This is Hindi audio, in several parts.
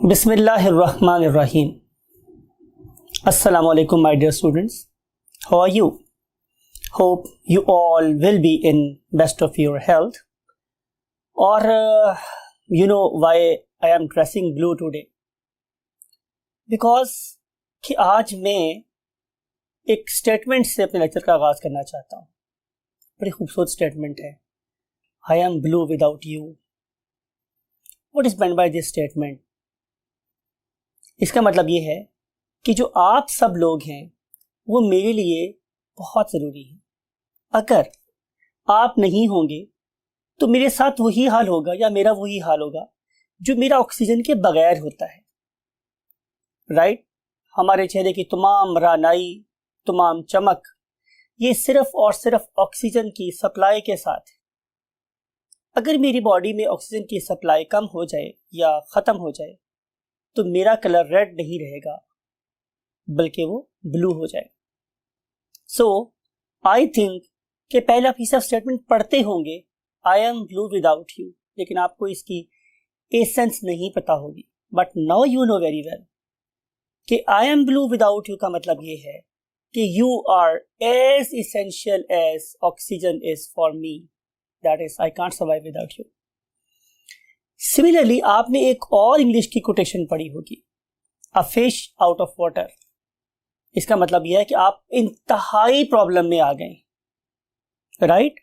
Bismillahirrahmanirrahim. Assalamu alaikum, my dear students. How are you? Hope you all will be in best of your health. Or you know why I am dressing blue today? Because कि आज मैं एक स्टेटमेंट से अपने लेक्चर का आगाज करना चाहता हूँ. बड़ी खूबसूरत स्टेटमेंट है. I am blue without you. What is meant by this statement? इसका मतलब ये है कि जो आप सब लोग हैं वो मेरे लिए बहुत ज़रूरी है. अगर आप नहीं होंगे तो मेरे साथ वही हाल होगा या मेरा वही हाल होगा जो मेरा ऑक्सीजन के बगैर होता है. राइट? हमारे चेहरे की तमाम रानाई, तमाम चमक, ये सिर्फ और सिर्फ ऑक्सीजन की सप्लाई के साथ है. अगर मेरी बॉडी में ऑक्सीजन की सप्लाई कम हो जाए या ख़त्म हो जाए तो मेरा कलर रेड नहीं रहेगा बल्कि वो ब्लू हो जाए. सो आई थिंक कि पहले आप ये स्टेटमेंट पढ़ते होंगे, I am blue without you, लेकिन आपको इसकी एसेंस नहीं पता होगी. But now you know very well कि I am blue without you का मतलब ये है कि you are as essential as oxygen is for me. That is I can't survive without you. Similarly आपने एक और इंग्लिश की कोटेशन पढ़ी होगी, a fish out of water. इसका मतलब यह है कि आप इंतहाई प्रॉब्लम में आ गए. राइट?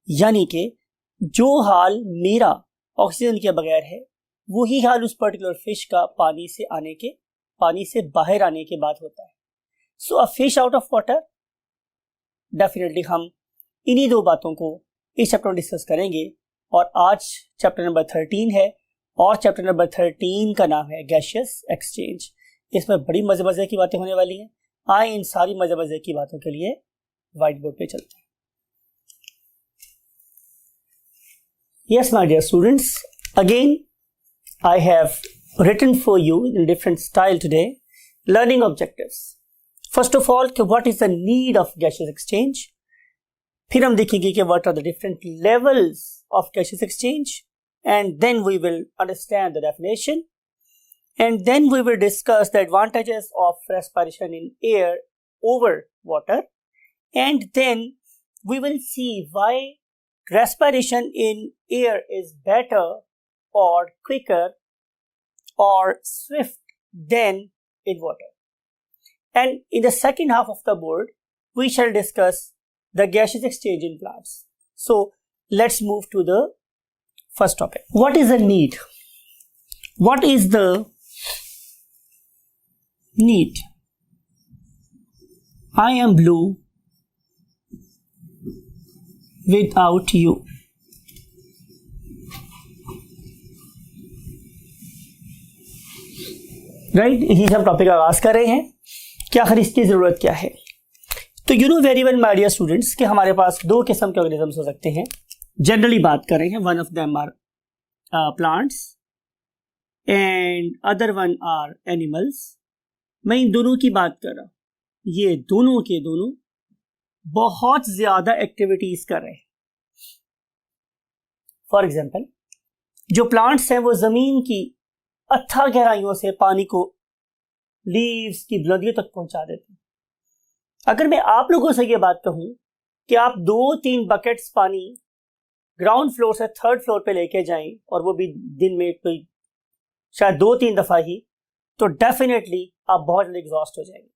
यानी कि जो हाल मेरा ऑक्सीजन के बगैर है वही हाल उस पर्टिकुलर फिश का पानी से बाहर आने के बाद होता है. So a fish out of water, definitely हम इन्हीं दो बातों को इस चैप्टर में डिस्कस करेंगे. और आज चैप्टर नंबर 13 है और चैप्टर नंबर 13 का नाम है गैसियस एक्सचेंज. इसमें बड़ी मजे की बातें होने वाली हैं. आए इन सारी मजे की बातों के लिए व्हाइट बोर्ड पे चलते हैं. Yes, my dear students, again I have written for you in different style today learning objectives. First of all, what is the need of gaseous exchange? फिर हम देखेंगे कि what are the different levels of gaseous exchange, and then we will understand the definition, and then we will discuss the advantages of respiration in air over water, and then we will see why respiration in air is better or quicker or swift than in water. And in the second half of the board we shall discuss the gaseous exchange in plants. So let's move to the first topic. What is the need? What is the need? I am blue without you. Right? यही हम टॉपिक का आगाज कर रहे हैं कि आखिर इसकी जरूरत क्या है. तो you know very well my dear students कि हमारे पास दो किस्म के ऑर्गेनिजम्स हो सकते हैं. जनरली बात कर रहे हैं, one of them are plants and other one are animals. मैं इन दोनों की बात कर रहा हूँ. ये दोनों के दोनों बहुत ज्यादा एक्टिविटीज कर रहे हैं. फॉर एग्जाम्पल, जो प्लांट्स हैं वो जमीन की अथाह गहराइयों से पानी को लीव्स की बुलंदियों तक पहुंचा देते हैं. अगर मैं आप लोगों से ये बात कहूं कि आप 2-3 बकेट्स पानी ग्राउंड फ्लोर से थर्ड फ्लोर पे लेके जाएं और वो भी दिन में कोई शायद 2-3 दफा ही, तो डेफिनेटली आप बहुत जल्दी एग्जॉस्ट हो जाएंगे.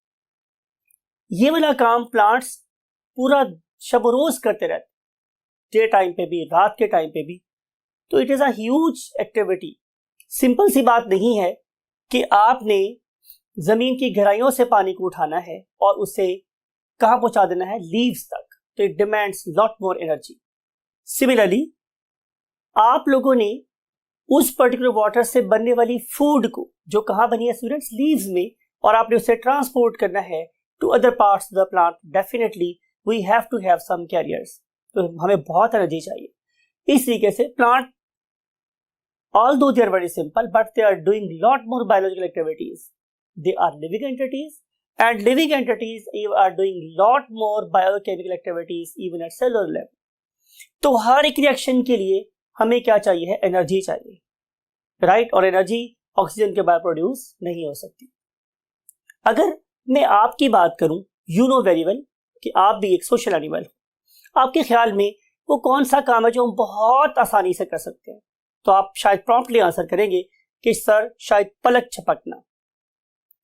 ये वाला काम प्लांट्स पूरा शब रोज करते रहते, डे टाइम पे भी, रात के टाइम पे भी. तो it is a huge activity. Simple सी बात नहीं है कि आपने जमीन की गहराइयों से पानी को उठाना है और उसे कहां पहुंचा देना है, लीव्स तक. तो it demands lot more energy. Similarly आप लोगों ने उस पर्टिकुलर वाटर से बनने वाली फूड को, जो कहां बनी है स्टूडेंट्स, लीव्स में, और आपने उसे ट्रांसपोर्ट करना है to other parts of the plant. Definitely we have to have some carriers. तो हमें बहुत एनर्जी चाहिए. इस तरीके से plant, although they are very simple, but they are doing lot more biological activities. They are living entities, and living entities are doing lot more biochemical activities even at cellular level. तो हर एक रिएक्शन के लिए हमें क्या चाहिए है, एनर्जी चाहिए. राइट? और एनर्जी ऑक्सीजन के बाहर प्रोड्यूस नहीं हो सकती। अगर मैं आपकी बात करूं, यू नो वेरी वेल कि आप भी एक सोशल एनिमल हो। आपके ख्याल में वो कौन सा काम है जो हम बहुत आसानी से कर सकते हैं? तो आप शायद प्रॉम्प्टली आंसर करेंगे कि सर शायद पलक झपकना,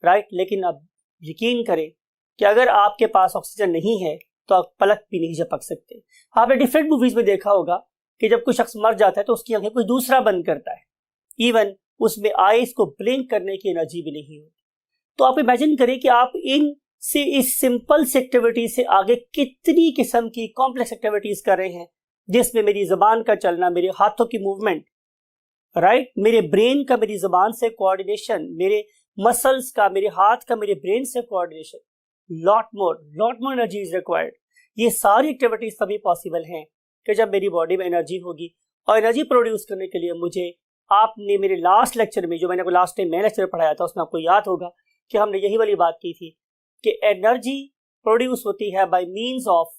राइट। लेकिन अब यकीन करें कि अगर आपके पास ऑक्सीजन नहीं है तो आप पलक भी नहीं झपक सकते। आपने डिफरेंट मूवीज में देखा होगा कि जब कोई शख्स मर जाता है तो उसकी आंखें कोई दूसरा बंद करता है, इवन उसमें आईज को ब्लिंक करने की एनर्जी भी नहीं होती। तो आप इमेजिन करें कि आप इस सिंपल से एक्टिविटी से आगे कितनी किस्म की कॉम्प्लेक्स एक्टिविटीज कर रहे हैं, जिसमें मेरी जबान का चलना, मेरे हाथों की मूवमेंट, राइट, मेरे ब्रेन का मेरी जबान से कोऑर्डिनेशन, मेरे मसल्स का, मेरे हाथ का मेरे ब्रेन से coordination, lot more energy is required. ये सारी एक्टिविटीज तभी पॉसिबल हैं कि जब मेरी बॉडी में एनर्जी होगी। और एनर्जी प्रोड्यूस करने के लिए मुझे, आपने मेरे लास्ट लेक्चर में, जो मैंने लास्ट टाइम मैं लेक्चर पढ़ाया था, उसमें आपको याद होगा कि हमने यही वाली बात की थी कि एनर्जी प्रोड्यूस होती है by means of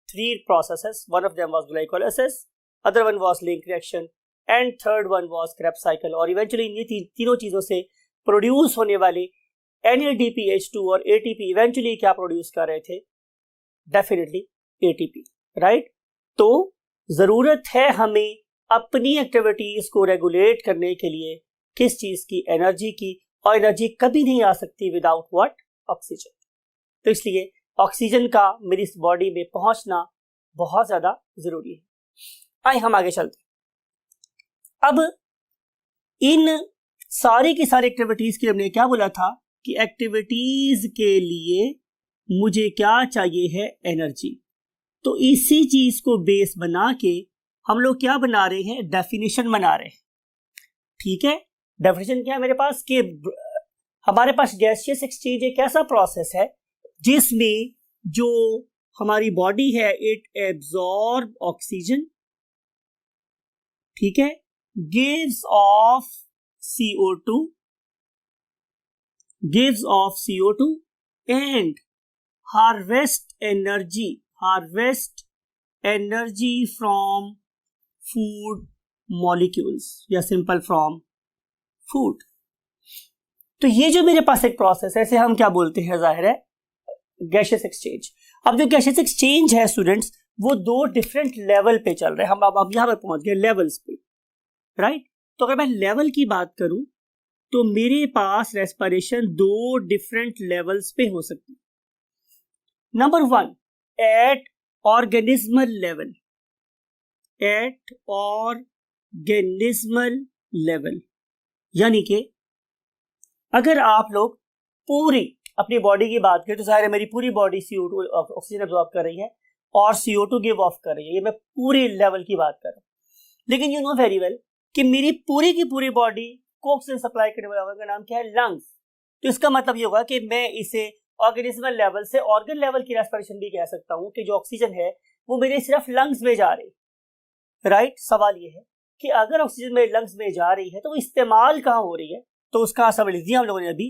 3 processes. One of them was glycolysis, other one was link reaction and third one was Krebs cycle. और इवेंचुअली इन तीनों चीजों से प्रोड्यूस होने वाले NADPH2 और ATP इवेंचुअली क्या प्रोड्यूस कर रहे थे? Definitely ATP, right. तो जरूरत है हमें अपनी एक्टिविटीज को रेगुलेट करने के लिए किस चीज की? एनर्जी की। और एनर्जी कभी नहीं आ सकती विदाउट व्हाट? ऑक्सीजन। तो इसलिए ऑक्सीजन का मेरी इस बॉडी में पहुंचना बहुत ज्यादा जरूरी है। आइए हम आगे चलते हैं। अब इन सारी की सारी एक्टिविटीज के लिए हमने क्या बोला था कि एक्टिविटीज के लिए मुझे क्या चाहिए है? एनर्जी। तो इसी चीज को बेस बना के हम लोग क्या बना रहे हैं? डेफिनेशन बना रहे हैं, ठीक है। डेफिनेशन क्या है मेरे पास कि हमारे पास गैसियस एक्सचेंज एक ऐसा प्रोसेस है जिसमें जो हमारी बॉडी है इट एब्जॉर्ब ऑक्सीजन, ठीक है, gives off CO2 and harvest energy from food molecules या सिंपल फ्रॉम फूड। तो ये जो मेरे पास एक प्रोसेस है, इसे हम क्या बोलते हैं? जाहिर है गैसियस एक्सचेंज। अब जो गैसियस एक्सचेंज है स्टूडेंट्स, वो 2 डिफरेंट लेवल पे चल रहे हैं। हम अब यहां पर पहुंच गए लेवल्स पे, राइट। तो अगर मैं लेवल की बात करूं तो मेरे पास रेस्पिरेशन 2 डिफरेंट लेवल्स पे हो सकती है। नंबर 1, एट ऑर्गेनिज्मल लेवल, यानी कि अगर आप लोग पूरी अपनी बॉडी की बात करें तो जाहिर है मेरी पूरी बॉडी CO2 ऑक्सीजन एब्जॉर्ब कर रही है और CO2 गिव ऑफ कर रही है। ये मैं पूरे लेवल की बात कर रहा हूं। लेकिन यू नो वेरी वेल कि मेरी पूरी की पूरी बॉडी को ऑक्सीजन सप्लाई करने वाले का नाम क्या है? लंग्स। तो इसका मतलब ये होगा कि मैं इसे ऑर्गेनिज्मल लेवल से ऑर्गन लेवल की रेस्पिरेशन भी कह सकता हूं कि जो ऑक्सीजन है वो मेरे सिर्फ लंग्स में जा रही, राइट। सवाल ये है कि अगर ऑक्सीजन मेरे लंग्स में जा रही है तो वो इस्तेमाल कहां हो रही है? तो उसका आंसर लिख दिया हम लोगों ने अभी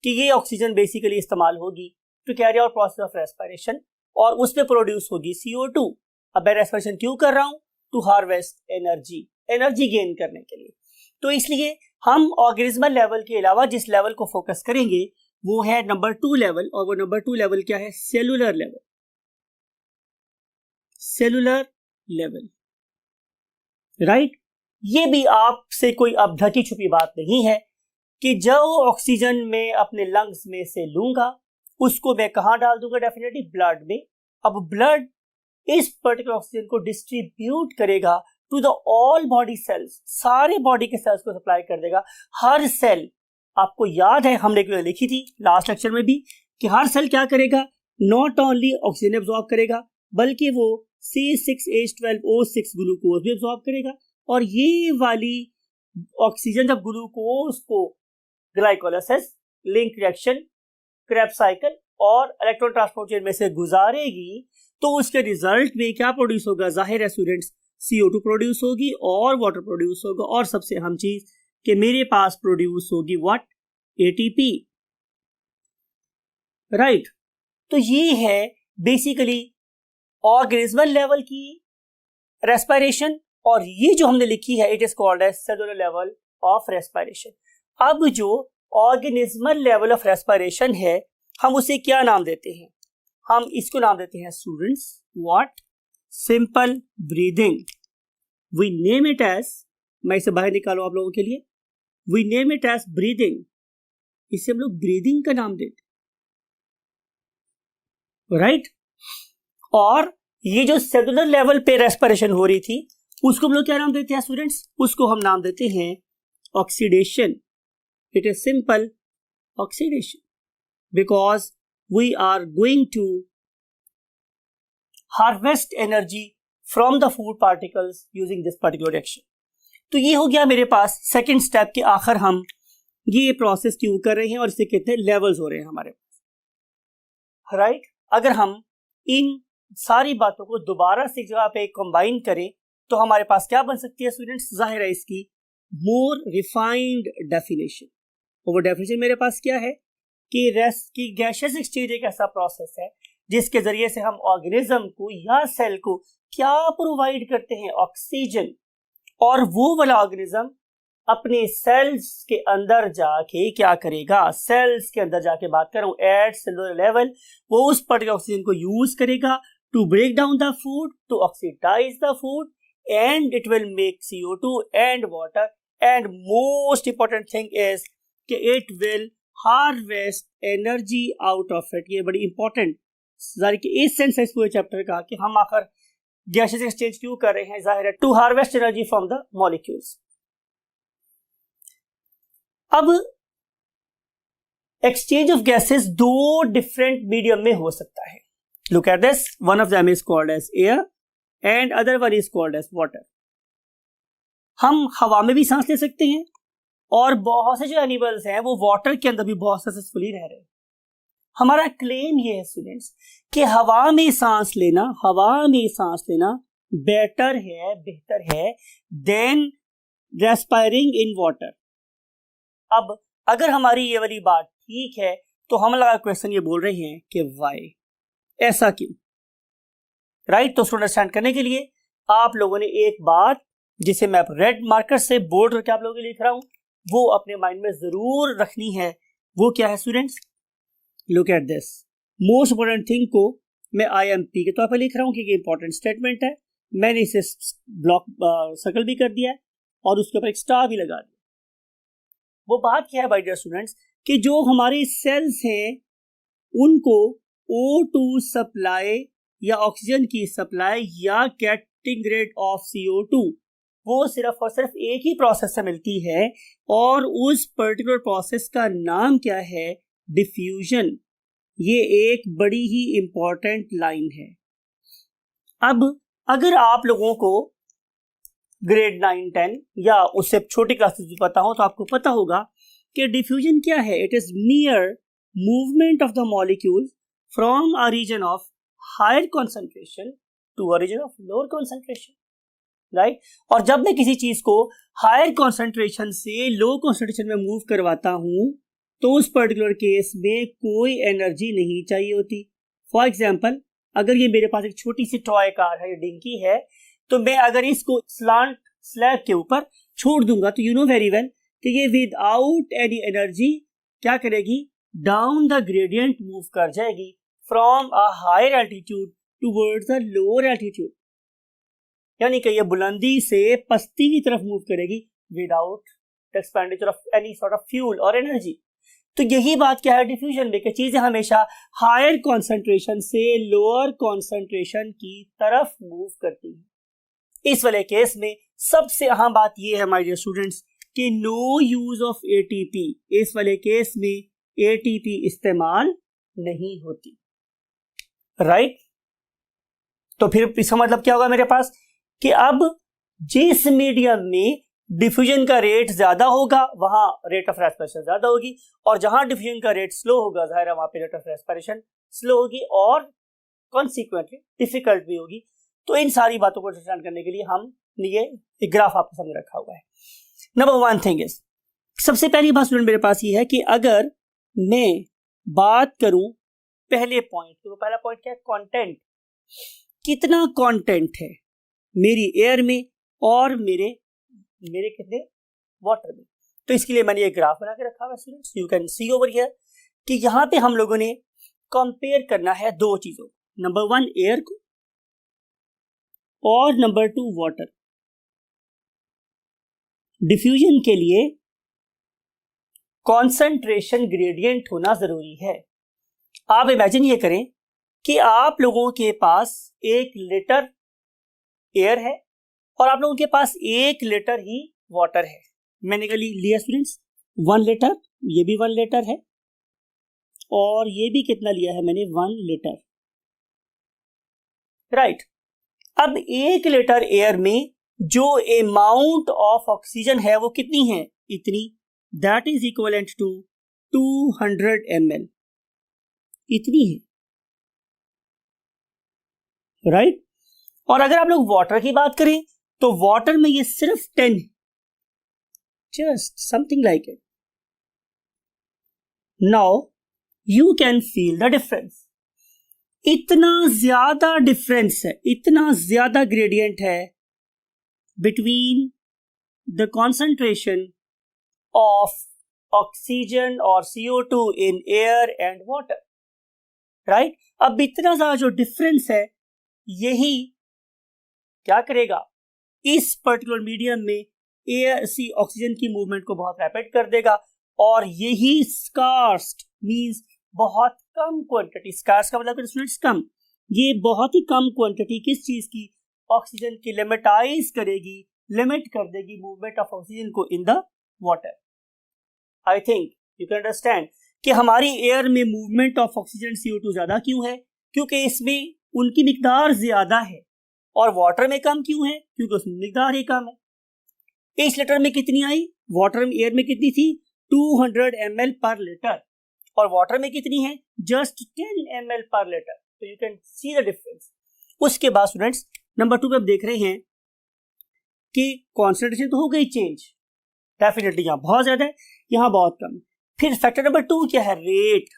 कि ये ऑक्सीजन बेसिकली इस्तेमाल होगी to carry out process of respiration और उसमें प्रोड्यूस होगी CO2। अब मैं रेस्पिरेशन क्यों कर रहा हूं? टू हार्वेस्ट एनर्जी गेन करने के लिए। तो इसलिए हम ऑर्गेनिज्मल लेवल के अलावा जिस लेवल को फोकस करेंगे वो है नंबर 2 लेवल। और वो नंबर 2 लेवल क्या है? Cellular level, right. ये भी आपसे कोई अब ढकी छुपी बात नहीं है कि जो ऑक्सीजन मैं अपने लंग्स में से लूंगा उसको मैं कहां डाल दूंगा? डेफिनेटली ब्लड में। अब ब्लड इस पर्टिकुलर ऑक्सीजन को डिस्ट्रीब्यूट करेगा to the all body cells, सारे बॉडी के सेल्स को सप्लाई कर देगा। हर सेल, आपको याद है हमने लिखी थी लास्ट लेक्चर में भी कि हर सेल क्या करेगा? नॉट ओनली ऑक्सीजन एब्जॉर्ब करेगा बल्कि वो C6H12O6 ग्लूकोज भी एब्जॉर्ब करेगा। और ये वाली ऑक्सीजन जब ग्लूकोज को glycolysis, link reaction, Krebs cycle और इलेक्ट्रॉन ट्रांसपोर्ट चेन में से गुजारेगी तो उसके रिजल्ट में क्या प्रोड्यूस होगा? जाहिर है स्टूडेंट्स CO2 प्रोड्यूस होगी और वाटर प्रोड्यूस होगा और सबसे अहम चीज कि मेरे पास प्रोड्यूस होगी व्हाट? ATP, right. तो ये है बेसिकली ऑर्गेनिज्मल लेवल की रेस्पिरेशन और ये जो हमने लिखी है it is called as cellular level of respiration. अब जो ऑर्गेनिज्मल लेवल ऑफ रेस्पिरेशन है, हम उसे क्या नाम देते हैं? हम इसको नाम देते हैं students what? Simple breathing. We name it as, मैं इसे बाहर निकालू आप लोगों के लिए, we name it as breathing. इसे हम लोग ब्रीदिंग का नाम देते, राइट? और ये जो सेलुलर लेवल पे रेस्पिरेशन हो रही थी, उसको हम लोग क्या नाम देते हैं स्टूडेंट्स? उसको हम नाम देते हैं oxidation. It is simple oxidation because we are going to harvest energy from the food particles using this particular action. तो ये हो गया मेरे पास सेकेंड स्टेप के आखिर हम ये प्रोसेस क्यों कर रहे हैं और इससे कितने लेवल्स हो रहे हैं हमारे पास, राइट? अगर हम इन सारी बातों को दोबारा से जगह पे कंबाइन करें तो हमारे पास क्या बन सकती है स्टूडेंट्स? जाहिर है इसकी मोर रिफाइंड डेफिनेशन। और वो डेफिनेशन मेरे पास क्या है कि गैसियस एक्सचेंज एक ऐसा प्रोसेस है जिसके जरिए से हम ऑर्गेनिज्म को या सेल को क्या प्रोवाइड करते हैं? ऑक्सीजन। और वो वाला ऑर्गेनिज्म अपने सेल्स के अंदर जाके क्या करेगा? सेल्स के अंदर जाके बात कर रहा हूं एट सेलुलर लेवल, वो उस पर्टिकुलर ऑक्सीजन को यूज करेगा to break down the food, to oxidise the food, and it will make CO2 and water, and most important thing is कि it will harvest energy out of it। ये बड़ी important जाहिर कि इस सेंस इस पूरे चैप्टर का कि हम आखिर गैसेस एक्सचेंज क्यों कर रहे हैं? जाहिर है to harvest energy from the molecules. अब एक्सचेंज ऑफ गैसेस दो डिफरेंट मीडियम में हो सकता है। Look at this, one of them is called as air and other one is called as water. हम हवा में भी सांस ले सकते हैं और बहुत से जो एनिमल्स हैं वो वाटर के अंदर भी बहुत सक्सेसफुली रह रहे हैं। हमारा क्लेम ये है स्टूडेंट्स कि हवा में सांस लेना बेहतर है, बेहतर है देन रेस्पायरिंग इन वाटर। अब अगर हमारी ये वाली बात ठीक है तो हम लगा क्वेश्चन ये बोल रहे हैं कि व्हाई, ऐसा क्यों, राइट? तो अंडरस्टैंड करने के लिए आप लोगों ने एक बात जिसे मैं रेड मार्कर से बोर्ड करके आप लोगों के लिए लिख रहा हूं वो अपने माइंड में जरूर रखनी है। वो क्या है students? Look at this, most important thing को मैं IMP के तौर पर लिख रहा हूं क्योंकि इंपॉर्टेंट स्टेटमेंट है। मैंने इसे ब्लॉक सर्कल भी कर दिया है और उसके ऊपर एक स्टार भी लगा दिया। वो बात क्या है माय डियर स्टूडेंट्स कि जो हमारे सेल्स हैं उनको O2 सप्लाई या ऑक्सीजन की सप्लाई या गेटिंग रेट ऑफ CO2 वो सिर्फ और सिर्फ एक ही प्रोसेस से मिलती है और उस पर्टिकुलर प्रोसेस का नाम क्या है? डिफ्यूजन। ये एक बड़ी ही इंपॉर्टेंट लाइन है। अब अगर आप लोगों को ग्रेड 9, 10 या उससे छोटी क्लासेस भी पता हो तो आपको पता होगा कि डिफ्यूजन क्या है। It is mere movement of the molecule from a region of higher concentration to a region of lower concentration, right? और जब मैं किसी चीज को हायर कॉन्सेंट्रेशन से लो कॉन्सेंट्रेशन में मूव करवाता हूं तो उस पर्टिकुलर केस में कोई एनर्जी नहीं चाहिए होती। फॉर एग्जाम्पल, अगर ये मेरे पास एक छोटी सी टॉय कार है, डिंकी है, तो मैं अगर इसको स्लांट स्लैब के ऊपर छोड़ दूंगा तो यू नो वेरी वेल कि ये विदाउट एनी एनर्जी क्या करेगी? डाउन द ग्रेडियंट मूव कर जाएगी from a higher altitude towards the lower altitude, यानी कि ये बुलंदी से पस्ती की तरफ मूव करेगी without expenditure of any sort of fuel और एनर्जी। तो यही बात क्या है डिफ्यूजन में कि चीजें हमेशा हायर कॉन्सेंट्रेशन से लोअर कॉन्सेंट्रेशन की तरफ मूव करती है। इस वाले केस में सबसे अहम बात यह है माय डियर स्टूडेंट्स कि नो यूज ऑफ ATP। इस वाले केस में ATP इस्तेमाल नहीं होती, राइट? तो फिर इसका मतलब क्या होगा मेरे पास कि अब जिस मीडियम में डिफ्यूजन का रेट ज्यादा होगा वहां रेट ऑफ रेस्पिरेशन ज्यादा होगी और जहां डिफ्यूजन का रेट स्लो होगा जाहिर है वहां पे रेट ऑफ रेस्पिरेशन स्लो होगी और कॉन्सिक्वेंटली डिफिकल्ट भी होगी। तो इन सारी बातों को अंडरस्टैंड करने के लिए हमने ये एक ग्राफ आपके सामने रखा हुआ है। नंबर वन थिंग इज, सबसे पहली बात स्टूडेंट मेरे पास ये है कि अगर मैं बात करूं पहले पॉइंट, तो पहला पॉइंट क्या है? कंटेंट। कितना कंटेंट है मेरी एयर में और मेरे कितने वाटर में। तो इसके लिए मैंने ये ग्राफ बना के रखा हुआ है students, you can C over here कि यहाँ पे हम लोगों ने कंपेयर करना है दो चीजों, नंबर 1 एयर को और नंबर 2 वाटर। डिफ्यूजन के लिए कॉन्सेंट्रेशन ग्रेडियंट होना जरूरी है। आप इमेजिन ये करें कि आप लोगों के पास 1 लीटर एयर है और आप लोगों के पास 1 लीटर ही वाटर है। मैंने कहा लिया स्टूडेंट्स 1 लीटर, ये भी 1 लीटर है और ये भी कितना लिया है मैंने 1 लीटर, राइट। अब 1 लीटर एयर में जो अमाउंट ऑफ ऑक्सीजन है वो कितनी है, इतनी, that is equivalent to 200 ml, इतनी है, राइट। और अगर आप लोग वाटर की बात करें तो वाटर में ये सिर्फ 10, just something like it. Now you can feel the difference, इतना ज्यादा डिफरेंस है, इतना ज्यादा ग्रेडियंट है between the concentration of oxygen और CO2 in air and water, right. अब इतना ज्यादा जो डिफरेंस है यही क्या करेगा, इस पर्टिकुलर मीडियम में एयर ऑक्सीजन की मूवमेंट को बहुत रैपिड कर देगा और यही स्कार्स मींस बहुत कम क्वांटिटी, स्कार्स का मतलब स्टूडेंट्स कम, ये बहुत ही कम क्वांटिटी किस चीज की, ऑक्सीजन की लिमिटाइज करेगी, लिमिट कर देगी मूवमेंट ऑफ ऑक्सीजन को in the water. I think you can understand कि हमारी एयर में मूवमेंट ऑफ ऑक्सीजन CO2 ज्यादा क्यों है, क्योंकि इसमें उनकी मिकदार ज्यादा है, और वाटर में कम क्यों है, क्योंकि उसमें मिकदार ही कम है। इस लीटर में कितनी आई, वाटर में एयर में कितनी थी 200 ml पर लीटर और वाटर में कितनी है जस्ट 10 ml पर लीटर, तो you can see the difference. उसके बाद स्टूडेंट्स नंबर 2 पे आप देख रहे हैं कि कॉन्सेंट्रेशन तो हो गई चेंज, डेफिनेटली यहां बहुत ज्यादा है, यहां बहुत कम। फिर फैक्टर नंबर 2 क्या है, rate.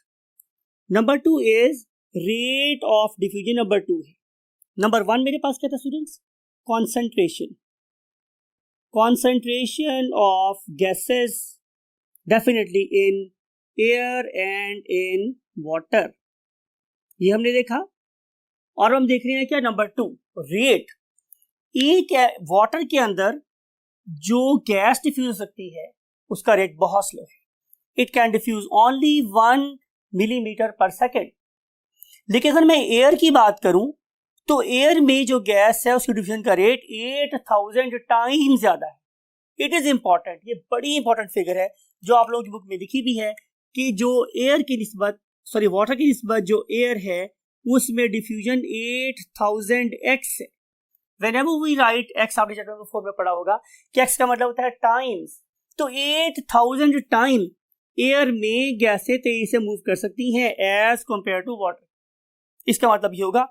Number 2 is rate of diffusion, number 2 है। नंबर 1 मेरे पास क्या था students, concentration, concentration of gases definitely in air and in water, ये हमने देखा। और हम देख रहे हैं क्या, नंबर 2 रेट। एक वाटर के अंदर जो गैस डिफ्यूज हो सकती है उसका रेट बहुत स्लो है, it can diffuse only 1 millimetre per second. लेकिन अगर मैं एयर की बात करूं तो एयर में जो गैस है उसकी डिफ्यूजन का रेट 8000 टाइम्स ज्यादा है। इट इज इंपॉर्टेंट, ये बड़ी इंपॉर्टेंट फिगर है जो आप लोगों की बुक में लिखी भी है कि जो एयर की निस्बत, सॉरी वाटर की निस्बत जो एयर है उसमें डिफ्यूजन 8000x है। व्हेनेवर वी राइट x, आपने चैप्टर नंबर 4 में पढ़ा होगा कि x का मतलब होता है टाइम्स, तो 8000 टाइम एयर में गैसें तेजी से मूव कर सकती हैं एज कंपेयर टू वाटर। इसका मतलब ये होगा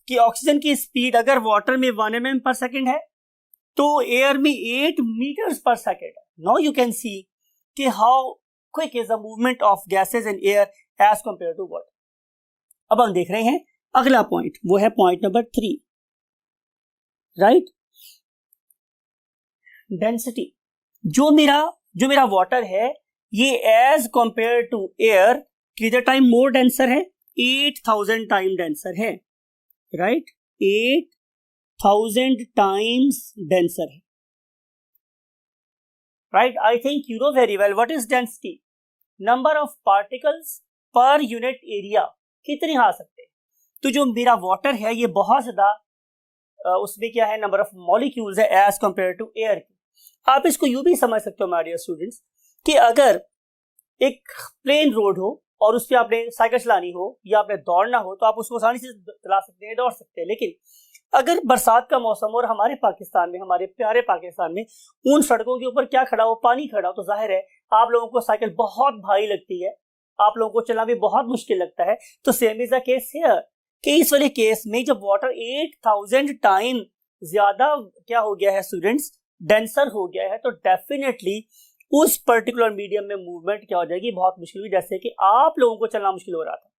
कि ऑक्सीजन की स्पीड अगर वाटर में 1 mm पर सेकेंड है तो एयर में 8 मीटर्स पर सेकेंड है। नाउ यू कैन सी कि how quick is the movement of gases in air as compare to water. अब हम देख रहे हैं अगला पॉइंट, वो है पॉइंट नंबर 3, राइट। डेंसिटी, जो मेरा वाटर है ये एज कंपेयर टू एयर कितना टाइम मोर डेंसर है, 8000 टाइम डेंसर है, राइट, 8000 टाइम्स डेंसर है, right. I think you know very well what is density, number of particles per unit area, कितने आ सकते हैं। तो जो मेरा वाटर है ये बहुत ज्यादा उसमें क्या है, नंबर ऑफ मॉलिक्यूल्स है एज कंपेयर टू एयर की। आप इसको यूं भी समझ सकते हो माय डियर स्टूडेंट्स कि अगर एक प्लेन रोड हो और उस पर आपने साइकिल चलानी हो या आपने दौड़ना हो तो आप उसको आसानी से चला सकते हैं, दौड़ सकते हैं। लेकिन अगर बरसात का मौसम और हमारे पाकिस्तान में, हमारे प्यारे पाकिस्तान में उन सड़कों के ऊपर क्या खड़ा हो, पानी खड़ा हो, तो जाहिर है आप लोगों को साइकिल बहुत भारी लगती है, आप लोगों को चलना भी बहुत मुश्किल लगता है। तो same is the case here कि इस वाले केस में जब वाटर 8000 टाइम ज्यादा क्या हो गया है स्टूडेंट्स, डेंसर हो गया है, तो डेफिनेटली उस पर्टिकुलर मीडियम में मूवमेंट क्या हो जाएगी, बहुत मुश्किल हुई। जैसे कि आप लोगों को चलना मुश्किल हो रहा था।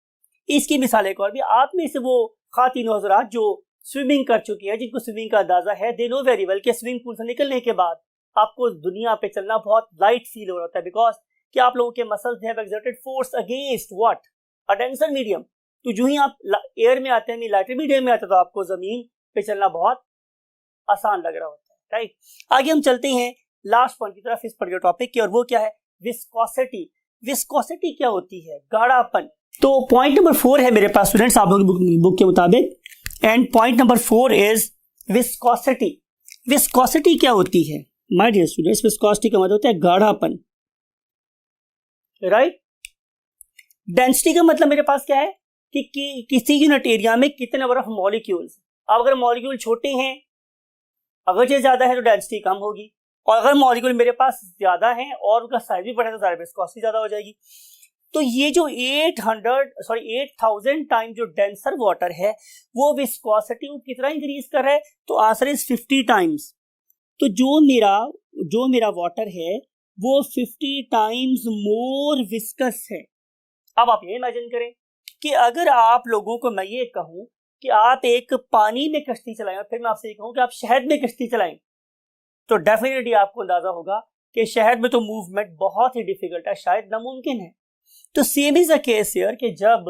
इसकी मिसाल एक और भी, आप में से वो खातिन हज़रात जो स्विमिंग कर चुकी है, जिनको स्विमिंग का अंदाजा है, दे नो वेरी वेल कि स्विमिंग पूल से निकलने के बाद आपको दुनिया पे चलना बहुत लाइट फील हो रहा होता है, बिकॉज कि आप लोगों के muscles have exerted force against what, a denser medium. तो जो ही आप एयर में आते हैं, लाइटर मीडियम में आते हैं, तो आपको जमीन पे चलना बहुत आसान लग रहा होता है, राइट। आगे हम चलते हैं लास्ट पॉइंट की तरफ इस पर्टिकुलर टॉपिक की, और वो क्या है, विस्कोसिटी। विस्कोसिटी क्या होती है, गाढ़ापन। तो पॉइंट नंबर 4 है मेरे पास स्टूडेंट्स आप लोगों की बुक के मुताबिक, and point number 4 is viscosity. Viscosity क्या होती है माय डियर स्टूडेंट्स? विस्कोसिटी का मतलब होता है गाढ़ापन, राइट। डेंसिटी का मतलब मेरे पास क्या है कि किसी यूनिट एरिया में कितने नंबर ऑफ मॉलिक्यूल्स। अब अगर मॉलिक्यूल छोटे हैं, अगर ये ज्यादा है तो डेंसिटी कम होगी, और अगर मॉलिक्यूल मेरे पास ज्यादा है और उनका साइज भी बढ़े तो ज्यादा विस्कोसिटी ज्यादा हो जाएगी। तो ये जो 8000 टाइम जो डेंसर वाटर है वो विस्कोसिटी को कितना इंक्रीज कर रहा है, तो आंसर इज 50 टाइम्स। तो जो मेरा वाटर है वो 50 टाइम्स मोर विस्कस है। अब आप ये इमेजिन करें कि अगर आप लोगों को मैं ये कहूं कि आप एक पानी में कश्ती चलाएं और फिर मैं आपसे ये कहूं कि आप शहद में कश्ती चलाएं, तो डेफिनेटली आपको अंदाजा होगा कि शहद में तो मूवमेंट बहुत ही डिफिकल्ट है, शायद नामुमकिन है। तो same is a case here कि जब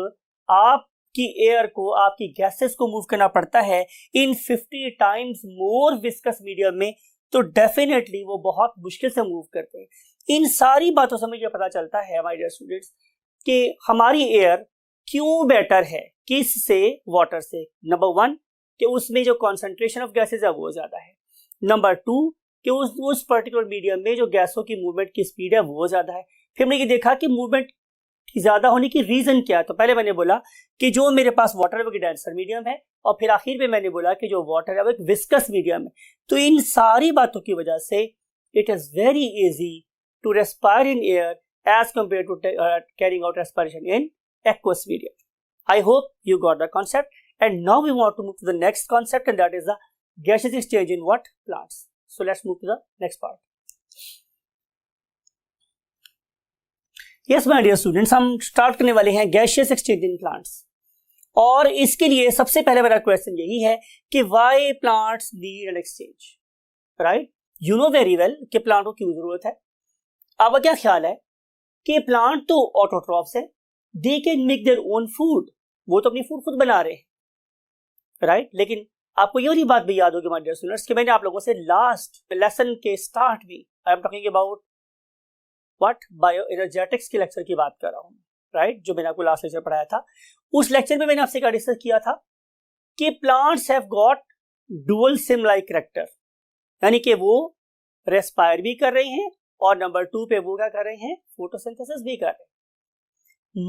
आपकी एयर को, आपकी गैसेस को मूव करना पड़ता है इन 50 टाइम्स मोर विस्कस मीडियम में, तो डेफिनेटली वो बहुत मुश्किल से मूव करते हैं। इन सारी बातों से मुझे पता चलता है माय डियर स्टूडेंट्स कि हमारी एयर क्यों बेटर है किससे, वाटर से। नंबर 1 कि उसमें जो कॉन्सेंट्रेशन ऑफ गैसेज है वो ज्यादा है। नंबर 2 कि उस पर्टिकुलर मीडियम में जो गैसों की मूवमेंट की स्पीड है वो ज्यादा है। फिर हमने ये देखा कि मूवमेंट ज्यादा होने की रीजन क्या है। तो पहले मैंने बोला कि जो मेरे पास वाटर है वो डेंसर मीडियम है, और फिर आखिर में मैंने बोला कि जो वाटर है वो एक विस्कस मीडियम है। तो इन सारी बातों की वजह से it is very easy to respire in air as compare to carrying out respiration in aqueous medium. I hope you got the concept, and now we want to move to the next concept, and that is the gaseous exchange in what? Plants. So let's move to the next part. Yes my dear students, हम स्टार्ट करने वाले हैं gaseous exchange in plants, और इसके लिए सबसे पहले मेरा क्वेश्चन यही है कि why plants need an exchange, right? You know very well कि प्लांट को क्यों जरूरत है। अब क्या ख्याल है कि प्लांट तो ऑटोट्रॉफ्स है, they can make their own food, वो तो अपनी फूड खुद बना रहे हैं, राइट। लेकिन आपको ये वाली बात भी याद होगी माय डियर स्टूडेंट्स कि मैंने आप लोगों से लास्ट लेसन के स्टार्ट में I am talking about what, bio energetics के लेक्चर की बात कर रहा हूं, राइट, जो मैंने आपको लास्ट लेक्चर पढ़ाया था। उस लेक्चर में मैंने आपसे क्या डिस्कस किया था कि plants have got dual SIM like character, यानी कि वो रेस्पायर भी कर रहे हैं और नंबर 2 पे वो क्या कर रहे हैं, फोटोसिंथेसिस भी कर रहे हैं।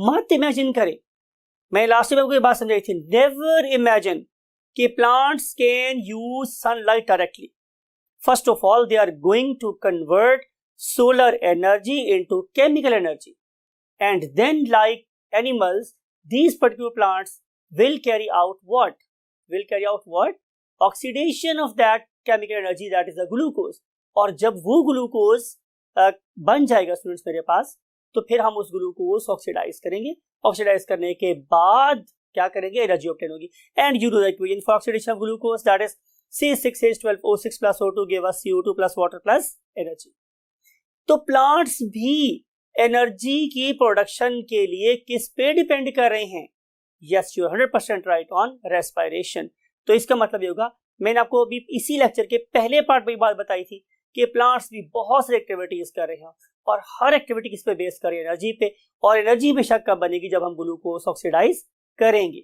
मत इमेजिन करें, मैं लास्ट में आपको ये बात समझाई थी, नेवर इमेजिन कि plants can use sunlight directly. First of all they are going to convert solar energy into chemical energy, and then like animals these particular plants will carry out what? Oxidation of that chemical energy, that is the glucose. और जब वो ग्लूकोज बन जाएगा स्टूडेंट्स मेरे पास, तो फिर हम उस ग्लूकोज ऑक्सीडाइज करेंगे। ऑक्सीडाइज करने के बाद क्या करेंगे, एनर्जी ऑब्टेन होगी। And you know the equation for oxidation of glucose, that is C6H12O6 plus O2 give us CO2 plus water plus energy. तो प्लांट्स भी एनर्जी की प्रोडक्शन के लिए किस पे डिपेंड कर रहे हैं? Yes, you 100% right, on respiration. तो इसका मतलब ये होगा, मैंने आपको अभी इसी लेक्चर के पहले पार्ट में बात बताई थी कि प्लांट्स भी बहुत सारी एक्टिविटीज कर रहे हैं, और हर एक्टिविटी किस पे बेस कर रही है, एनर्जी पे। और एनर्जी बेशक कब बनेगी, जब हम ग्लूकोज ऑक्सीडाइज करेंगे।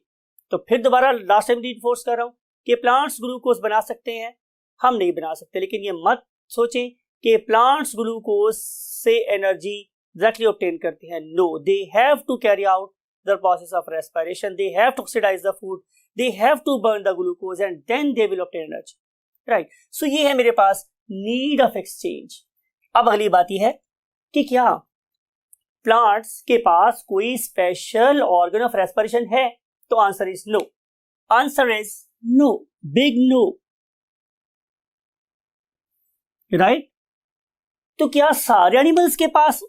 तो फिर दोबारा लास्ट टाइम रीइंफोर्स कर रहा हूं कि प्लांट्स ग्लूकोज बना सकते हैं, हम नहीं बना सकते। लेकिन ये मत सोचें कि प्लांट्स ग्लूकोज से एनर्जी डायरेक्टली ऑब्टेन करते हैं। No, they have to carry out the process of respiration, they have to oxidise the food, they have to burn the glucose and then they will obtain energy, right? So ये है मेरे पास need of exchange। अब अगली बात ये है कि क्या प्लांट्स के पास कोई स्पेशल ऑर्गन ऑफ रेस्पिरेशन है? तो answer is no, answer is no, big no, right. तो क्या सारे एनिमल्स के पास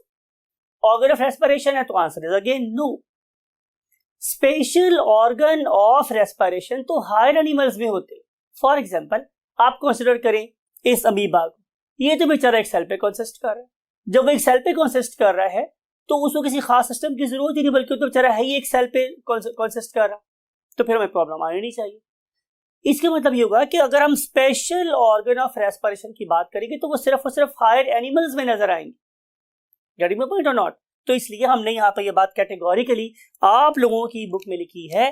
ऑर्गन ऑफ रेस्पिरेशन है? तो answer is again no. Special organ of respiration तो हायर एनिमल्स में होते। फॉर एग्जाम्पल आप कंसिडर करें इस अमीबा को, ये तो बेचारा एक सेल पे कंसिस्ट कर रहा है। जब वो एक सेल पे कंसिस्ट कर रहा है तो उसको किसी खास सिस्टम की जरूरत ही नहीं, बल्कि तो बेचारा है ही एक सेल पे कंसिस्ट कर रहा, तो फिर हमें प्रॉब्लम आनी नहीं चाहिए। इसका मतलब ये होगा कि अगर हम स्पेशल ऑर्गन ऑफ रेस्पिरेशन की बात करेंगे तो वो सिर्फ और सिर्फ हायर एनिमल्स में नजर आएंगे। गेटिंग माय पॉइंट और नॉट? तो इसलिए हमने यहाँ पर ये बात कैटेगोरिकली आप लोगों की बुक में लिखी है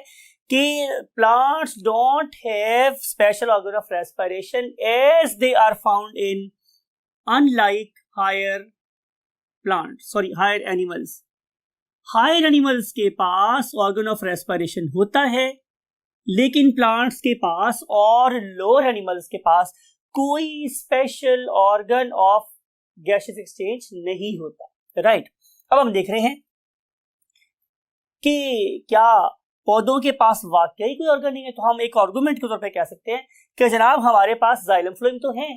कि plants don't have special organ of respiration as they are found in unlike higher animals. Higher animals के पास ऑर्गन ऑफ रेस्पिरेशन होता है, लेकिन प्लांट्स के पास और लोअर एनिमल्स के पास कोई special organ of gaseous exchange नहीं होता। राइट, अब हम देख रहे हैं कि क्या पौधों के पास वाकई कोई ऑर्गन नहीं है, तो हम एक आर्गुमेंट के तौर पे कह सकते हैं कि जनाब हमारे पास जाइलम फ्लोएम तो है।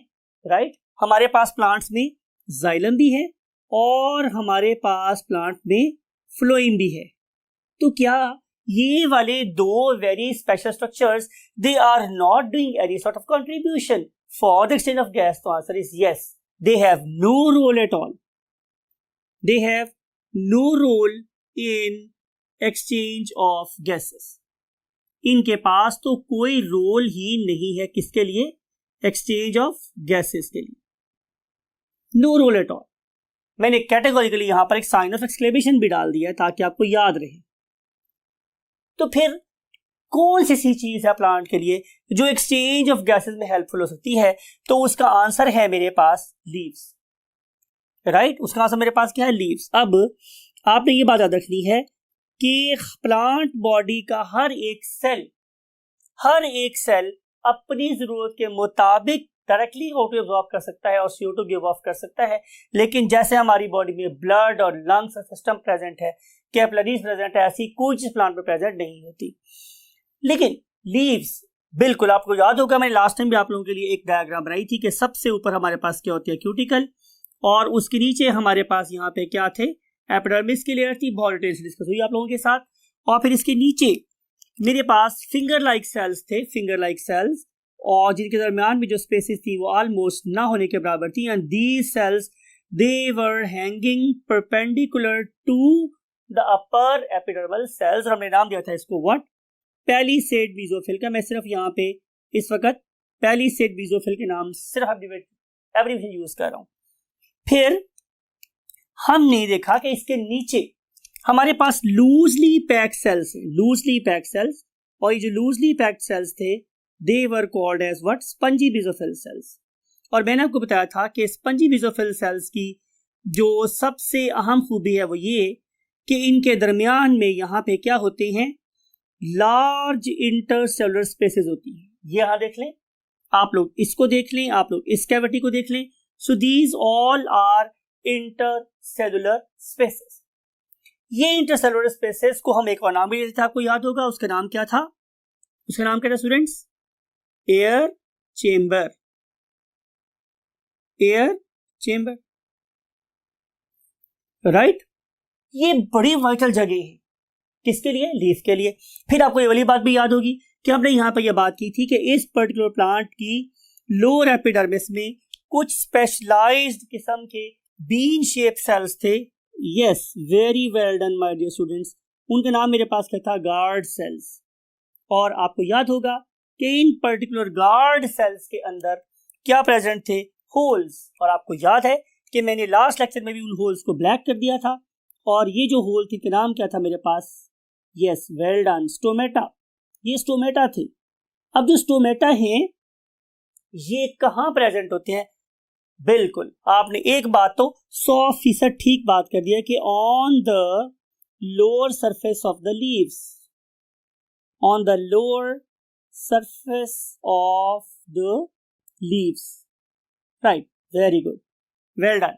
राइट, हमारे पास प्लांट्स में जाइलम भी है और हमारे पास प्लांट में फ्लोएम भी है। तो क्या ये वाले दो very special structures they are not doing any sort of contribution for the exchange of gas? तो answer is yes, they have no role at all. They have no role in exchange of gases. इनके पास तो कोई रोल ही नहीं है किसके लिए? एक्सचेंज ऑफ गैसेस के लिए, नो रोल एट ऑल। मैंने कैटेगोरिकली यहां पर एक साइन ऑफ एक्सक्लेमेशन भी डाल दिया ताकि आपको याद रहे। तो फिर कौन सी चीज है प्लांट के लिए जो एक्सचेंज ऑफ गैसेस में हेल्पफुल हो सकती है? तो उसका आंसर है मेरे पास लीव्स। राइट, उसका आंसर मेरे पास क्या है? लीव्स। अब आपने ये बात याद रखनी है कि प्लांट बॉडी का हर एक सेल अपनी जरूरत के मुताबिक डायरेक्टली O2 एब्जॉर्ब कर सकता है और CO2 गिव ऑफ कर सकता है। लेकिन जैसे हमारी बॉडी में ब्लड और लंग्स सिस्टम प्रेजेंट है, कैपिलरीज प्रेजेंट है, ऐसी कोई चीज प्लांट में प्रेजेंट नहीं होती। लेकिन लीव्स, बिल्कुल आपको याद होगा मैंने लास्ट टाइम भी आप लोगों के लिए एक डायग्राम बनाई थी कि सबसे ऊपर हमारे पास क्या होती है? क्यूटिकल, और उसके नीचे हमारे पास यहाँ पे क्या थे? एपिडर्मिस की लेयर थी, बहुत डिटेल से डिस्कस हुई आप लोगों के साथ। और फिर इसके नीचे मेरे पास फिंगर लाइक सेल्स थे, और जिनके दरमियान में जो स्पेसेस थी वो ऑलमोस्ट ना होने के बराबर थी। And these cells they were hanging perpendicular to the upper epidermal cells. हमने नाम दिया था इसको व्हाट? पैलिसेड बेसोफिल का। मैं सिर्फ यहाँ पे इस वक्त पैलिसेड बेसोफिल के नाम सिर्फ एब्रिविएशन यूज कर रहा हूं। फिर हमने देखा कि इसके नीचे हमारे पास लूजली पैक्ड सेल्स हैं, और ये जो लूजली पैक्ड सेल्स थे they were called as what? Spongy basophil cells. और मैंने आपको बताया था कि स्पंजी बेसोफिल सेल्स की जो सबसे अहम खूबी है वो ये कि इनके दरमियान में यहाँ पे क्या होते हैं? लार्ज इंटरसेलुलर स्पेसेस होती हैं। ये यहां देख लें आप लोग, इसको देख लें आप लोग, इस कैविटी को देख लें। So these all are intercellular spaces. ये intercellular spaces को हम एक और नाम भी देते थे, आपको याद होगा, उसका नाम क्या था? उसका नाम क्या था स्टूडेंट्स? Air chamber. राइट, ये बड़ी वाइटल जगह है किसके लिए? लीफ के लिए। फिर आपको ये वाली बात भी याद होगी कि हमने यहां पर यह बात की थी कि इस पर्टिकुलर प्लांट की लोअर एपिडर्मिस में कुछ स्पेशलाइज्ड किस्म के बीन शेप सेल्स थे। Yes, very well done my dear students. उनका नाम मेरे पास क्या था? Guard cells. और आपको याद होगा कि इन पर्टिकुलर गार्ड सेल्स के अंदर क्या प्रेजेंट थे? होल्स। और आपको याद है कि मैंने लास्ट लेक्चर में भी उन होल्स को ब्लैक कर दिया था, और ये जो होल थे इनका नाम क्या था मेरे पास? Yes, well done, stomata. ये स्टोमेटा थे। अब जो स्टोमेटा हैं ये कहां प्रेजेंट होते हैं? बिल्कुल, आपने एक बात तो 100% ठीक बात कर दिया कि on the lower surface of the leaves, on the lower surface of the leaves. Right, very good, well done.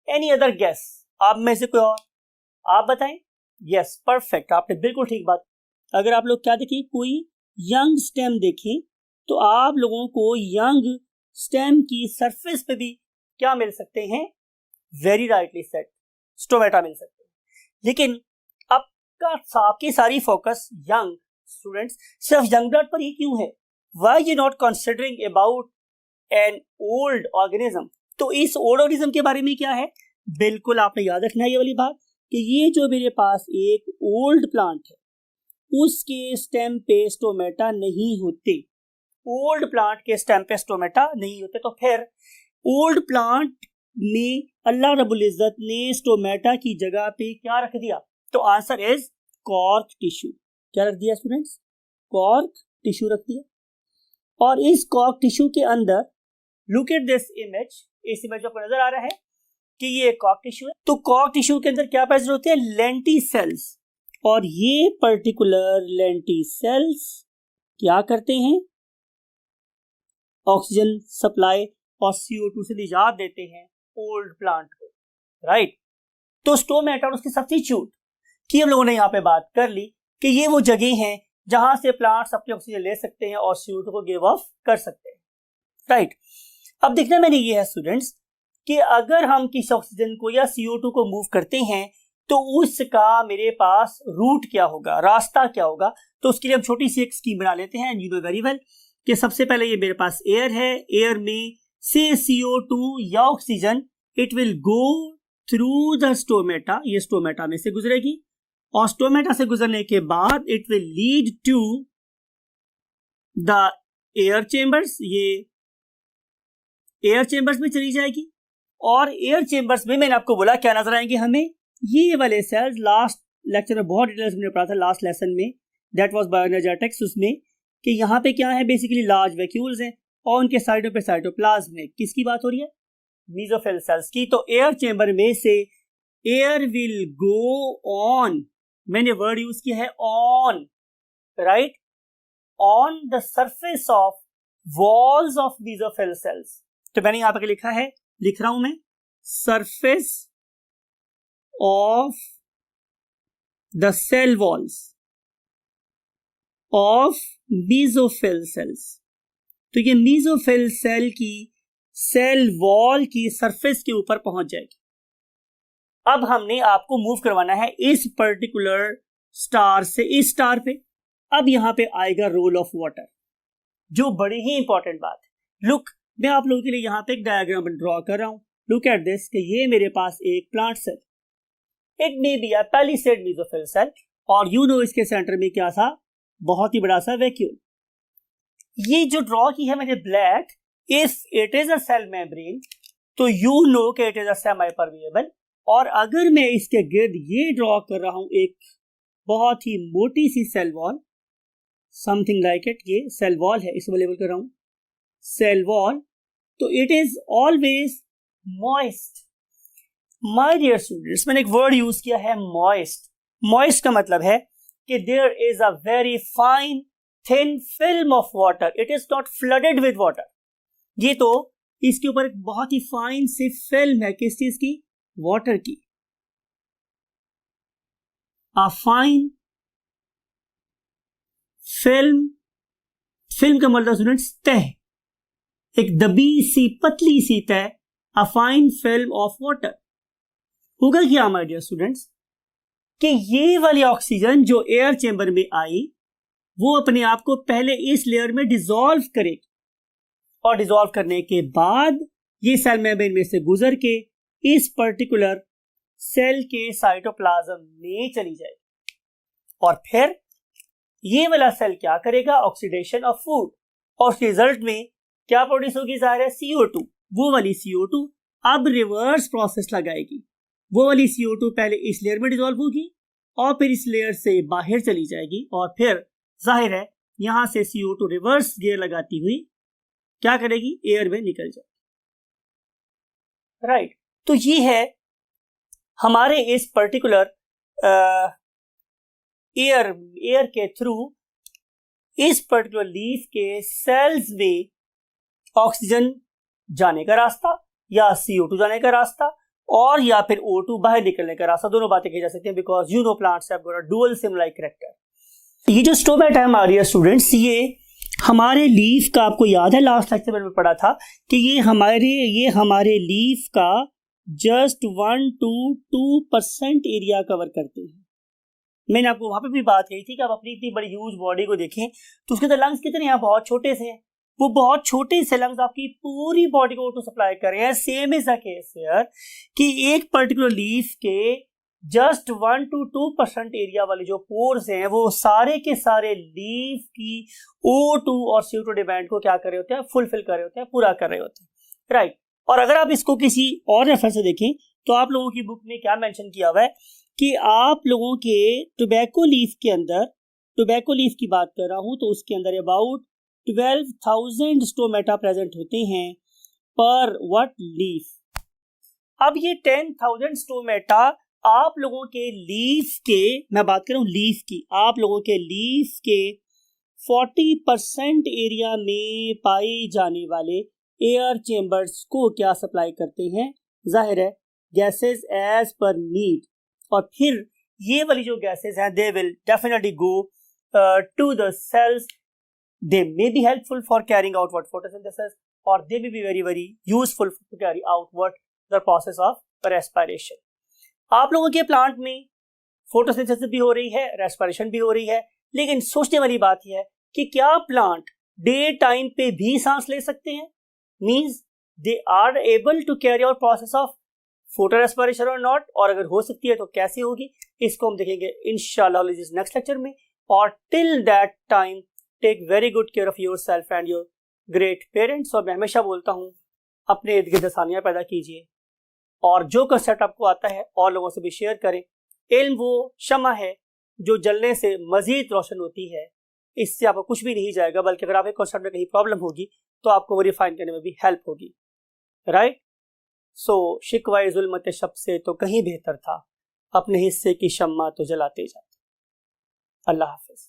Any other guess? आप में से कोई और आप बताएं। यस, परफेक्ट, आपने बिल्कुल ठीक बात। अगर आप लोग क्या देखें, कोई यंग स्टेम देखें तो आप लोगों को यंग स्टेम की सरफेस पे भी क्या मिल सकते हैं? वेरी राइटली सेड, स्टोमेटा मिल सकते हैं। लेकिन आपकी सारी फोकस यंग स्टूडेंट्स सिर्फ यंग ब्लड पर ही क्यों है? Why you not considering about an old organism? तो इस ओल्ड ऑर्गेनिज्म के बारे में क्या है, बिल्कुल आपने याद रखना है ये वाली बात कि ये जो मेरे पास एक ओल्ड प्लांट है उसके स्टेम पे स्टोमेटा नहीं होते, ओल्ड प्लांट के स्टेम पे स्टोमेटा नहीं होते। तो फिर ओल्ड प्लांट में अल्लाह रब्बुल इज्जत ने स्टोमेटा की जगह पे क्या रख दिया, तो आंसर इज कॉर्क टिश्यू। क्या रख दिया स्टूडेंट्स, कॉर्क टिश्यू रख दिया। और इस कॉर्क टिश्यू के अंदर लुक एट दिस इमेज, इस इमेज आपको नजर आ रहा है कि ये कॉर्क टिश्यू है। तो कॉर्क टिश्यू के अंदर क्या प्रेजेंट होते हैं, लेंटिसेल्स, और ये पर्टिकुलर लेंटिसेल्स क्या करते हैं, ऑक्सीजन सप्लाई और CO2 से निजात देते हैं ओल्ड प्लांट को, राइट। तो स्टोमेटा और उसके सब्स्टिट्यूट की हम लोगों ने यहाँ पे बात कर ली कि ये वो जगह हैं जहां से प्लांट्स अपनी ऑक्सीजन ले सकते हैं और CO2 को गिव ऑफ कर सकते हैं, राइट। अब देखना मैंने ये है स्टूडेंट्स कि अगर हम किसी ऑक्सीजन को या CO2 को मूव करते हैं तो उसका मेरे पास रूट क्या होगा, रास्ता क्या होगा। तो उसके लिए हम छोटी सी एक स्कीम बना लेते हैं। यू नो वेरी वेल कि सबसे पहले ये मेरे पास एयर है, एयर में से CO2 या oxygen it will go through the stomata, ये स्टोमेटा में से गुजरेगी और स्टोमेटा से गुजरने के बाद it will lead to the air chambers, ये एयर चेंबर्स में चली जाएगी और एयर चेंबर्स में मैंने आपको बोला क्या नजर आएंगे हमें, ये वाले सेल्स। लास्ट लेक्चर में बहुत डिटेल्स में पढ़ा था, लास्ट लेसन में, दैट वाज बायोएनर्जेटिक्स, उसमें कि यहाँ पे क्या है, बेसिकली लार्ज वैक्यूल्स हैं और उनके साइडों पे साइटोप्लाज्म है। किसकी बात हो रही है, मेसोफिल सेल्स की। तो एयर चेंबर में से एयर विल गो ऑन, मैंने वर्ड यूज किया है on, right, on the surface of walls of mesophyll cells. तो मैंने यहाँ पे लिखा है, लिख रहा हूं मैं, surface of the cell walls of mesophyll cells. तो ये मेसोफिल सेल की सेल वॉल की सरफेस के ऊपर पहुंच जाएगी। अब हमने आपको मूव करवाना है इस पर्टिकुलर स्टार से इस स्टार पे। अब यहां पे आएगा रोल ऑफ वाटर, जो बड़ी ही इंपॉर्टेंट बात है। लुक, मैं आप लोगों के लिए यहां पे एक डायग्राम ड्रॉ कर रहा हूं। लुक एट दिस कि ये मेरे पास एक plant cell, it may be a palisade mesophyll cell, और यू नो इसके सेंटर में क्या था, बहुत ही बड़ा सा वैक्यूल। ये जो ड्रॉ की है मैंने black, if it is a cell membrane तो यू नो कि it is a semi permeable. और अगर मैं इसके गिर्द ये ड्रॉ कर रहा हूं एक बहुत ही मोटी सी cell wall, something like it, ये सेल वॉल है, इसको लेबल कर रहा हूं सेल वॉल, तो it is always moist. My dear students, मैंने एक वर्ड यूज किया है मॉइस्ट। मॉइस्ट का मतलब है कि there is a very fine thin film of water, it is not flooded with water. ये तो इसके ऊपर एक बहुत ही फाइन सी फिल्म है, किस चीज की, वाटर की। अ फाइन फिल्म, फिल्म का मतलब स्टूडेंट्स तह, एक दबी सी पतली सी तह, a fine film of water. होगा क्या माय डियर स्टूडेंट्स कि ये वाली ऑक्सीजन जो एयर चेंबर में आई वो अपने आप को पहले इस लेयर में डिसॉल्व करेगी और डिसॉल्व करने के बाद ये सेल मेम्ब्रेन में से गुजर के इस पर्टिकुलर सेल के साइटोप्लाज्म में चली जाएगी और फिर ये वाला सेल क्या करेगा, ऑक्सीडेशन ऑफ फूड, और उसके रिजल्ट में क्या प्रोड्यूस होगी, जाहिर है CO2। वो वाली CO2 अब रिवर्स प्रोसेस लगाएगी, वो वाली CO2 पहले इस लेयर में डिसॉल्व होगी और फिर इस लेयर से बाहर चली जाएगी और फिर जाहिर है यहां से CO2 रिवर्स गियर लगाती हुई क्या करेगी, एयर में निकल जाएगी, राइट। तो ये है हमारे इस पर्टिकुलर एयर के थ्रू इस पर्टिकुलर लीफ के सेल्स में ऑक्सीजन जाने का रास्ता या CO2 जाने का रास्ता और या फिर O2 बाहर निकलने का रास्ता, दोनों बातें की जा सकती हैं because you know plants have got a dual SIM-like character. ये जो स्टोमेटा है हमारे स्टूडेंट्स, ये हमारे लीफ का, आपको याद है लास्ट लेक्चर में पढ़ा था कि ये हमारे लीफ का जस्ट 1 to 2% एरिया कवर करते हैं। मैंने आपको वहां पे भी बात कही थी कि आप अपनी इतनी बड़ी ह्यूज बॉडी को देखें तो उसके अंदर लंग्स कितने हैं, बहुत छोटे से हैं, वो बहुत छोटे से लंग्स आपकी पूरी बॉडी को O2 सप्लाई कर रहे हैं। Same is the case here कि एक पर्टिकुलर लीफ के जस्ट 1 to 2% एरिया वाले जो पोर्स हैं वो सारे के सारे लीफ की O2 और CO2 डिमांड को क्या कर रहे होते हैं, फुलफिल कर रहे होते हैं, पूरा कर रहे होते हैं, राइट। और अगर आप इसको किसी और रेफरेंस से देखें तो आप लोगों की बुक में क्या मेंशन किया हुआ है कि आप लोगों के टोबैको लीफ के अंदर, टोबैको लीफ की बात कर रहा हूं तो उसके अंदर अबाउट 12,000 स्टोमेटा प्रेजेंट होते हैं पर व्हाट लीफ। अब ये 10,000 स्टोमेटा आप लोगों के लीफ के, मैं बात कर रहा हूं लीफ की, आप लोगों के लीफ के 40% एरिया में पाए जाने वाले एयर चेम्बर्स को क्या सप्लाई करते हैं, जाहिर है गैसेस एज पर नीड। और फिर ये वाली जो गैसेस हैं they will definitely go to the cells, they may be helpful for carrying out what photosynthesis और they may be very very useful to carry out what the process of respiration. आप लोगों के प्लांट में फोटोसिंथेसिस भी हो रही है, रेस्पिरेशन भी हो रही है, लेकिन सोचने वाली बात यह है कि क्या प्लांट डे टाइम पे भी सांस ले सकते हैं, means they are able to carry out process of photo respiration और नॉट, और अगर हो सकती है तो कैसे होगी, इसको हम देखेंगे इंशाल्लाह नेक्स्ट लेक्चर में। और till that time take very good care of your self and your great parents. और मैं हमेशा बोलता हूँ अपने इर्द गिर्द आसानियां पैदा कीजिए और जो कंसेप्ट आपको आता है और लोगों से भी शेयर करें। इल्म वो शमा है जो जलने से मजीद रोशन होती है, इससे आपको कुछ भी नहीं जाएगा, बल्कि अगर आपके कंसेप्ट में कहीं प्रॉब्लम होगी तो आपको वो रिफाइन करने में भी हेल्प होगी, राइट। सो शिकवाए जुल्मत शब से तो कहीं बेहतर था अपने हिस्से की शम्मा तो जलाते जाते। अल्लाह हाफिज।